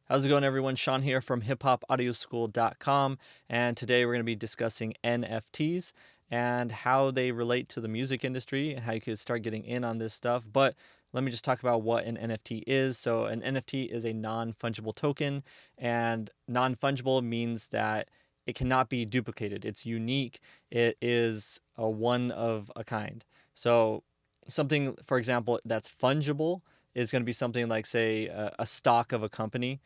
How's it going, everyone? Sean here from hiphopaudioschool.com, and today we're going to be discussing NFTs and how they relate to the music industry and how you could start getting in on this stuff. But let me just talk about what an NFT is. So, an NFT is a non-fungible token, and non-fungible means that it cannot be duplicated. It's unique. It is a one of a kind. So, something, for example, that's fungible is going to be something like, say, a stock of a company.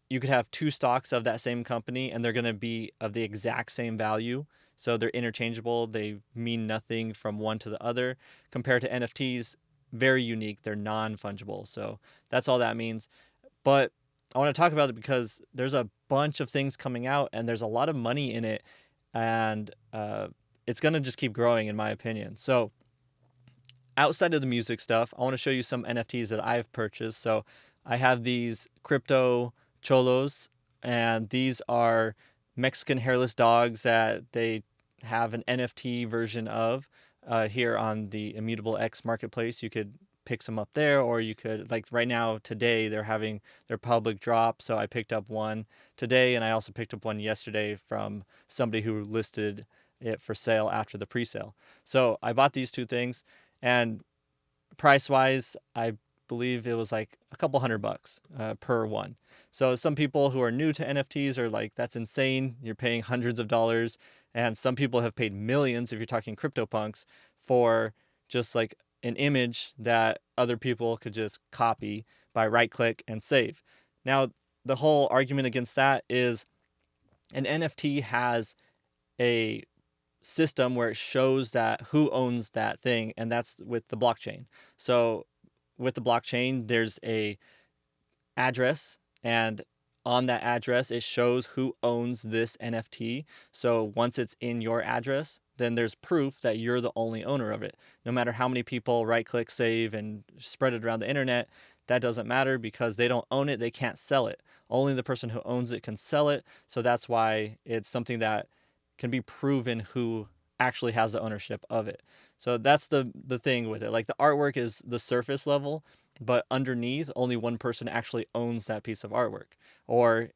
You could have two stocks of that same company and they're going to be of the exact same value. So they're interchangeable. They mean nothing from one to the other. Compared to NFTs, very unique. They're non fungible. So that's all that means. But I want to talk about it because there's a bunch of things coming out and there's a lot of money in it. And it's going to just keep growing, in my opinion. So outside of the music stuff, I want to show you some NFTs that I've purchased. So I have these crypto cholos, and these are Mexican hairless dogs that they have an NFT version of here on the Immutable X marketplace. You could pick some up there, or you could, like right now, today, they're having their public drop. So I picked up one today, and I also picked up one yesterday from somebody who listed it for sale after the pre-sale. So I bought these two things, and price wise, I believe it was like a couple $100 per one. So some people who are new to NFTs are like, that's insane. You're paying hundreds of dollars. And some people have paid millions, if you're talking CryptoPunks, for just like an image that other people could just copy by right click and save. Now, the whole argument against that is an NFT has a system where it shows that who owns that thing, and that's with the blockchain. So with the blockchain, there's a address, and on that address it shows who owns this NFT. So once it's in your address, then there's proof that you're the only owner of it. No matter how many people right click save and spread it around the internet, that doesn't matter because they don't own it, they can't sell it. Only the person who owns it can sell it. So that's why it's something that can be proven who actually has the ownership of it. So that's the thing with it. Like, the artwork is the surface level, but underneath only one person actually owns that piece of artwork. Or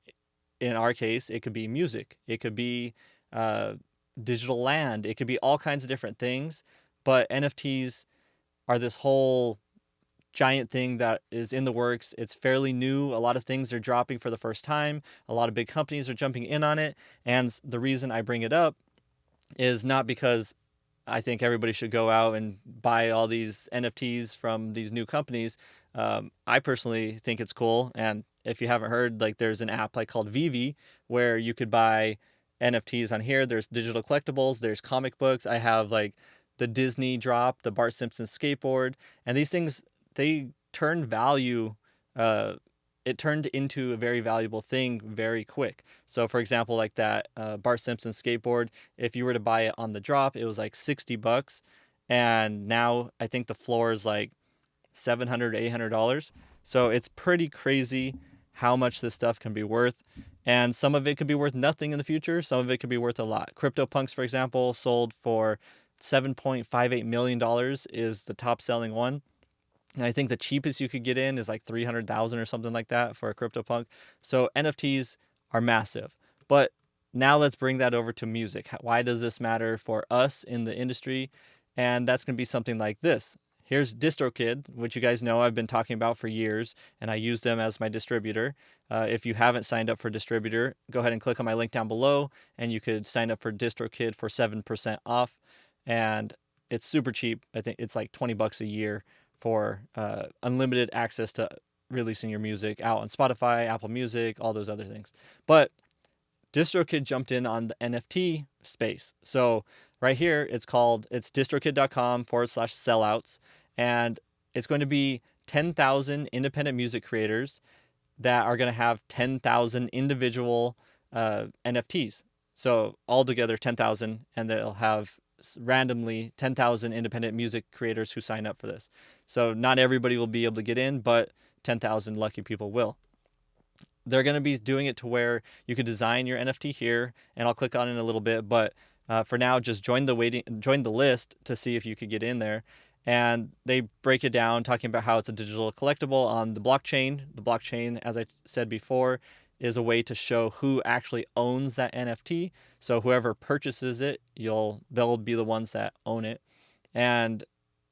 in our case, it could be music, it could be uh, digital land, it could be all kinds of different things. But NFTs are this whole giant thing that is in the works. It's fairly new. A lot of things are dropping for the first time. A lot of big companies are jumping in on it. And the reason I bring it up is not because I think everybody should go out and buy all these NFTs from these new companies. I personally think it's cool. And if you haven't heard, like, there's an app like called Vivi where you could buy NFTs on here. There's digital collectibles, there's comic books. I have like the Disney drop, the Bart Simpson skateboard, and these things, they turn value. Uh, it turned into a very valuable thing very quick. So, for example, like that Bart Simpson skateboard, if you were to buy it on the drop, it was like $60, and now I think the floor is like $700, $800. So it's pretty crazy how much this stuff can be worth. And some of it could be worth nothing in the future. Some of it could be worth a lot. CryptoPunks, for example, sold for $7.58 million is the top selling one. And I think the cheapest you could get in is like 300,000 or something like that for a CryptoPunk. So NFTs are massive. But now let's bring that over to music. Why does this matter for us in the industry? And that's going to be something like this. Here's Distrokid, which you guys know I've been talking about for years, and I use them as my distributor. If you haven't signed up for distributor, go ahead and click on my link down below, and you could sign up for Distrokid for 7% off. And it's super cheap. I think it's like $20 a year for unlimited access to releasing your music out on Spotify, Apple Music, all those other things. But DistroKid jumped in on the NFT space. So right here, it's distrokid.com/sellouts. And it's going to be 10,000 independent music creators that are going to have 10,000 individual NFTs. So altogether 10,000, and they'll have randomly 10,000 independent music creators who sign up for this. So not everybody will be able to get in, but 10,000 lucky people will. They're going to be doing it to where you could design your NFT here, and I'll click on it in a little bit, but for now, just join the list to see if you could get in there. And they break it down talking about how it's a digital collectible on the blockchain. The blockchain, as I said before, is a way to show who actually owns that NFT. So whoever purchases it, they'll be the ones that own it. And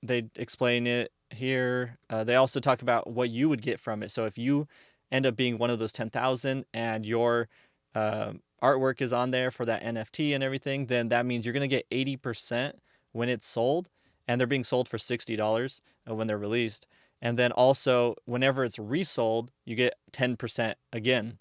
they explain it here. They also talk about what you would get from it. So if you end up being one of those 10,000 and your artwork is on there for that NFT and everything, then that means you're going to get 80% when it's sold, and they're being sold for $60 when they're released. And then also, whenever it's resold, you get 10% again.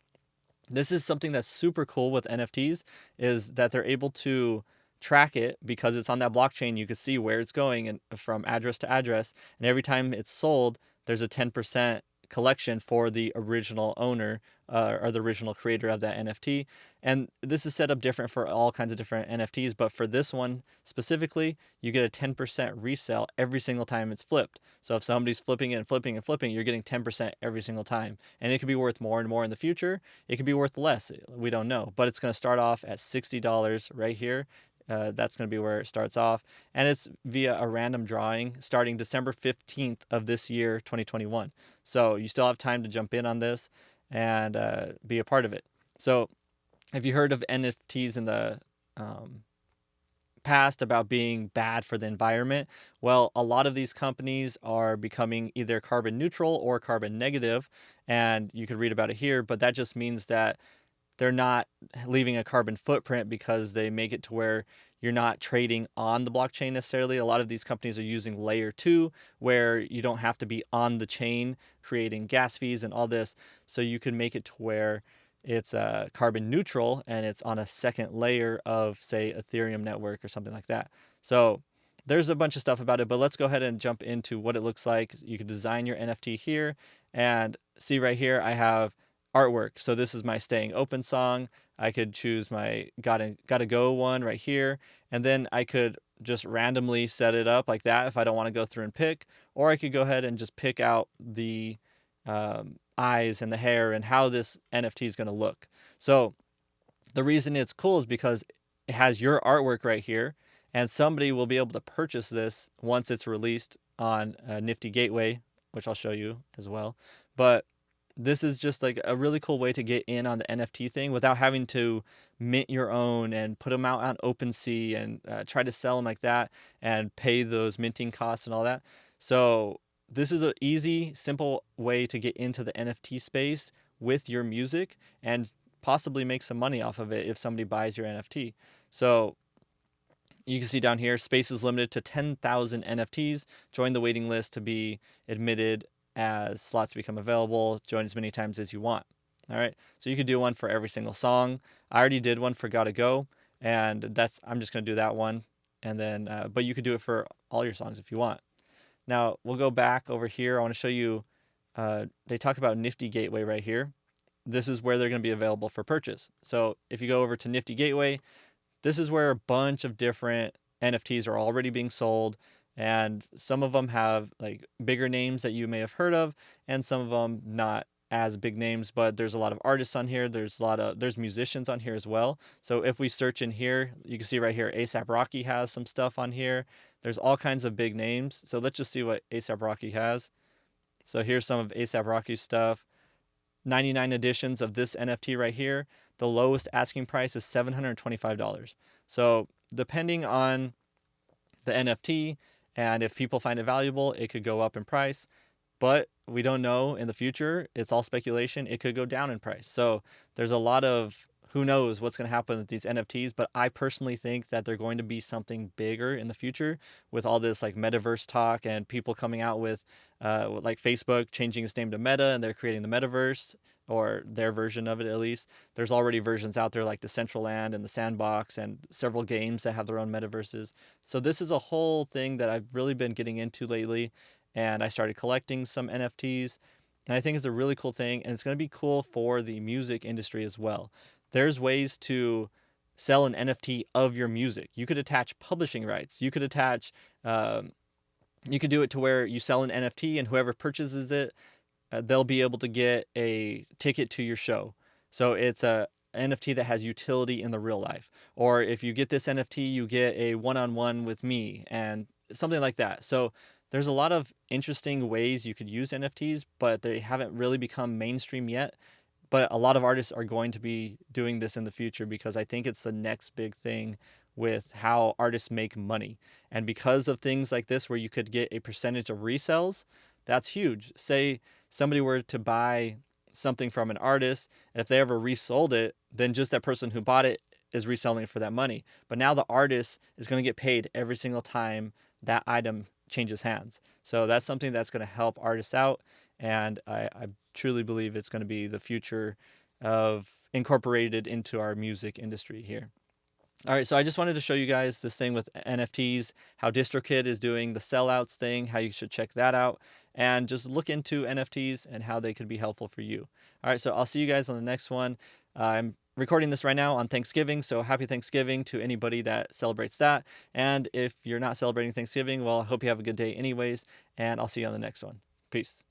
This is something that's super cool with NFTs, is that they're able to track it because it's on that blockchain. You can see where it's going and from address to address, and every time it's sold, there's a 10% collection for the original owner, or the original creator of that NFT. And this is set up different for all kinds of different NFTs, but for this one specifically, you get a 10% resale every single time it's flipped. So if somebody's flipping it and flipping and flipping, you're getting 10% every single time. And it could be worth more and more in the future. It could be worth less. We don't know. But it's going to start off at $60 right here. That's going to be where it starts off. And it's via a random drawing starting December 15th of this year, 2021. So you still have time to jump in on this and be a part of it. So have you heard of NFTs in the past about being bad for the environment? Well, a lot of these companies are becoming either carbon neutral or carbon negative, and you could read about it here, but that just means that they're not leaving a carbon footprint because they make it to where you're not trading on the blockchain necessarily. A lot of these companies are using layer 2, where you don't have to be on the chain creating gas fees and all this. So you can make it to where it's carbon neutral and it's on a second layer of, say, Ethereum network or something like that. So there's a bunch of stuff about it, but let's go ahead and jump into what it looks like. You can design your NFT here, and see right here I have artwork. So this is my Staying Open song. I could choose my Gotta Go one right here, and then I could just randomly set it up like that if I don't want to go through and pick, or I could go ahead and just pick out the eyes and the hair and how this NFT is going to look. So the reason it's cool is because it has your artwork right here, and somebody will be able to purchase this once it's released on Nifty Gateway, which I'll show you as well. But this is just like a really cool way to get in on the NFT thing without having to mint your own and put them out on OpenSea and try to sell them like that and pay those minting costs and all that. So this is an easy, simple way to get into the NFT space with your music and possibly make some money off of it if somebody buys your NFT. So you can see down here, space is limited to 10,000 NFTs. Join the waiting list to be admitted as slots become available. Join as many times as you want. All right, so you could do one for every single song. I already did one for Gotta Go, and I'm just gonna do that one, and then but you could do it for all your songs if you want. Now we'll go back over here. I want to show you. They talk about Nifty Gateway right here. This is where they're going to be available for purchase. So if you go over to Nifty Gateway, this is where a bunch of different NFTs are already being sold, and some of them have like bigger names that you may have heard of, and some of them not as big names, but there's a lot of artists on here. There's musicians on here as well. So if we search in here, you can see right here ASAP Rocky has some stuff on here. There's all kinds of big names. So let's just see what ASAP Rocky has. So here's some of ASAP Rocky's stuff. 99 editions of this NFT right here. The lowest asking price is $725. So depending on the NFT and if people find it valuable, it could go up in price. But we don't know in the future. It's all speculation. It could go down in price. So there's a lot of who knows what's going to happen with these NFTs, but I personally think that they're going to be something bigger in the future with all this like metaverse talk and people coming out with like Facebook changing its name to Meta, and they're creating the metaverse, or their version of it at least. There's already versions out there like Decentraland and the Sandbox and several games that have their own metaverses. So this is a whole thing that I've really been getting into lately, and I started collecting some NFTs. And I think it's a really cool thing, and it's going to be cool for the music industry as well. There's ways to sell an NFT of your music. You could attach publishing rights. You could do it to where you sell an NFT, and whoever purchases it, they'll be able to get a ticket to your show. So it's a NFT that has utility in the real life. Or if you get this NFT, you get a one-on-one with me and something like that. So there's a lot of interesting ways you could use NFTs, but they haven't really become mainstream yet. But a lot of artists are going to be doing this in the future because I think it's the next big thing with how artists make money. And because of things like this, where you could get a percentage of resells, that's huge. Say somebody were to buy something from an artist, and if they ever resold it, then just that person who bought it is reselling it for that money. But now the artist is going to get paid every single time that item changes hands. So that's something that's going to help artists out. And I truly believe it's going to be the future of incorporated into our music industry here. All right, so I just wanted to show you guys this thing with NFTs, how Distrokid is doing the sellouts thing, how you should check that out, and just look into NFTs and how they could be helpful for you. All right, so I'll see you guys on the next one. I'm recording this right now on Thanksgiving, so happy Thanksgiving to anybody that celebrates that. And if you're not celebrating Thanksgiving, well, I hope you have a good day anyways, and I'll see you on the next one. Peace.